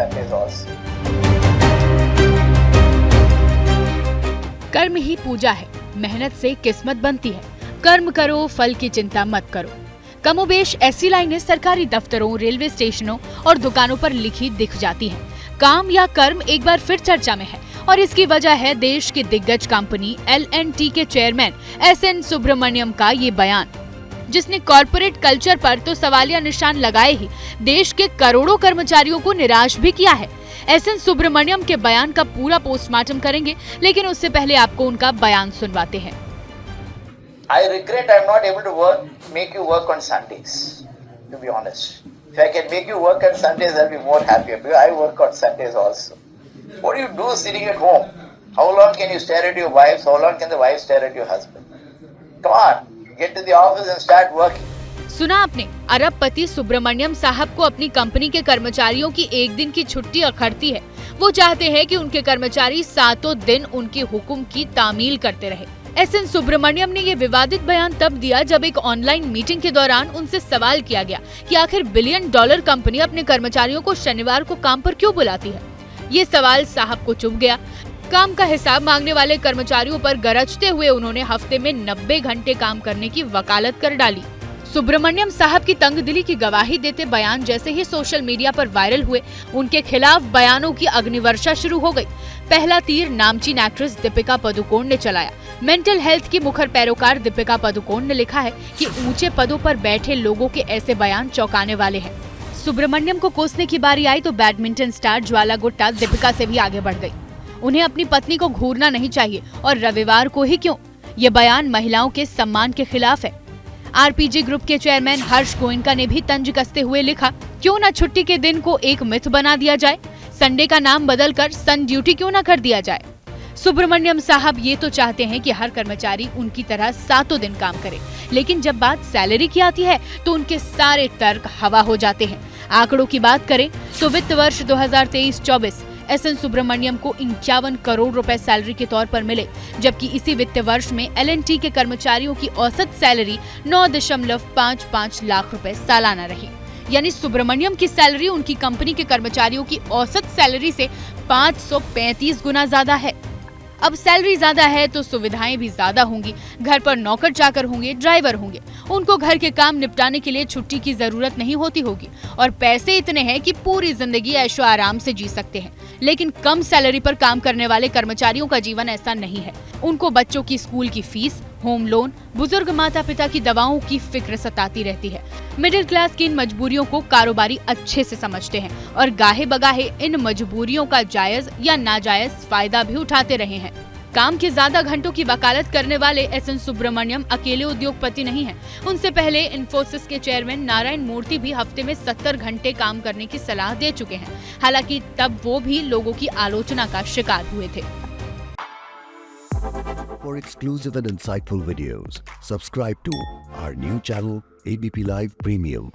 Sundays also. कर्म ही पूजा है, मेहनत से किस्मत बनती है। कर्म करो, फल की चिंता मत करो। कमोबेश ऐसी लाइनें सरकारी दफ्तरों, रेलवे स्टेशनों और दुकानों पर लिखी दिख जाती हैं। काम या कर्म एक बार फिर चर्चा में है और इसकी वजह है देश की दिग्गज कंपनी L&T के चेयरमैन SN सुब्रमण्यम का ये बयान, जिसने कॉर्पोरेट कल्चर पर तो सवालिया निशान लगाए ही देश के करोड़ों कर्मचारियों को निराश भी किया है। SN सुब्रमण्यम के बयान का पूरा पोस्टमार्टम करेंगे, लेकिन उससे पहले आपको उनका बयान सुनवाते हैं। I regret I'm not able to make you work on Sundays, to be honest. If I can make you work on Sundays, I'll be more happier, because I work on Sundays also. What do you do sitting at home? How long can you stare at your wives? How long can the wife stare at your husband? Come on, get to the office and start working. सुना आपने, अरबपति सुब्रमण्यम साहब को अपनी company के कर्मचारियों की एक दिन की छुट्टी अखरती है। वो चाहते हैं कि उनके कर्मचारी सातों दिन उनके हुक्म की तामील करते रहे। SN सुब्रमण्यम ने ये विवादित बयान तब दिया जब एक ऑनलाइन मीटिंग के दौरान उनसे सवाल किया गया कि आखिर $1 बिलियन कंपनी अपने कर्मचारियों को शनिवार को काम पर क्यों बुलाती है। ये सवाल साहब को चुभ गया। काम का हिसाब मांगने वाले कर्मचारियों पर गरजते हुए उन्होंने हफ्ते में 90 घंटे काम करने की वकालत कर डाली। सुब्रमण्यम साहब की तंगदिली की गवाही देते बयान जैसे ही सोशल मीडिया पर वायरल हुए, उनके खिलाफ बयानों की अग्निवर्षा शुरू हो गई। पहला तीर नामचीन एक्ट्रेस दीपिका पादुकोण ने चलाया। मेंटल हेल्थ की मुखर पैरोकार दीपिका पादुकोण ने लिखा है कि ऊंचे पदों पर बैठे लोगों के ऐसे बयान चौंकाने वाले हैं। सुब्रमण्यम को कोसने की बारी आई तो बैडमिंटन स्टार ज्वाला गुट्टा दीपिका से भी आगे बढ़ गई। उन्हें अपनी पत्नी को घूरना नहीं चाहिए, और रविवार को ही क्यों। ये बयान महिलाओं के सम्मान के खिलाफ है। RPG ग्रुप के चेयरमैन हर्ष गोयनका ने भी तंज कसते हुए लिखा, क्यों न छुट्टी के दिन को एक मिथ बना दिया जाए, संडे का नाम बदलकर सन ड्यूटी क्यों न कर दिया जाए। सुब्रमण्यम साहब ये तो चाहते हैं कि हर कर्मचारी उनकी तरह सातों दिन काम करे, लेकिन जब बात सैलरी की आती है तो उनके सारे तर्क हवा हो जाते हैं। आंकड़ों की बात करें तो वित्त वर्ष 2023-24 SN सुब्रमण्यम को 51 करोड़ रुपए सैलरी के तौर पर मिले, जबकि इसी वित्त वर्ष में L&T के कर्मचारियों की औसत सैलरी 9.55 लाख रुपए सालाना रही। यानी सुब्रमण्यम की सैलरी उनकी कंपनी के कर्मचारियों की औसत सैलरी से 535 गुना ज्यादा है। अब सैलरी ज्यादा है तो सुविधाएं भी ज्यादा होंगी। घर पर नौकर चाकर होंगे, ड्राइवर होंगे, उनको घर के काम निपटाने के लिए छुट्टी की जरूरत नहीं होती होगी, और पैसे इतने हैं कि पूरी जिंदगी ऐशो आराम से जी सकते हैं। लेकिन कम सैलरी पर काम करने वाले कर्मचारियों का जीवन ऐसा नहीं है। उनको बच्चों की स्कूल की फीस, होम लोन, बुजुर्ग माता पिता की दवाओं की फिक्र सताती रहती है। मिडिल क्लास की इन मजबूरियों को कारोबारी अच्छे से समझते हैं और गाहे बगाहे इन मजबूरियों का जायज या नाजायज फायदा भी उठाते रहे हैं। काम के ज्यादा घंटों की वकालत करने वाले SN सुब्रमण्यम अकेले उद्योगपति नहीं हैं। उनसे पहले इन्फोसिस के चेयरमैन नारायण मूर्ति भी हफ्ते में 70 घंटे काम करने की सलाह दे चुके हैं। हालांकि तब वो भी लोगों की आलोचना का शिकार हुए थे। For exclusive and insightful videos, subscribe to our new channel ABP Live Premium.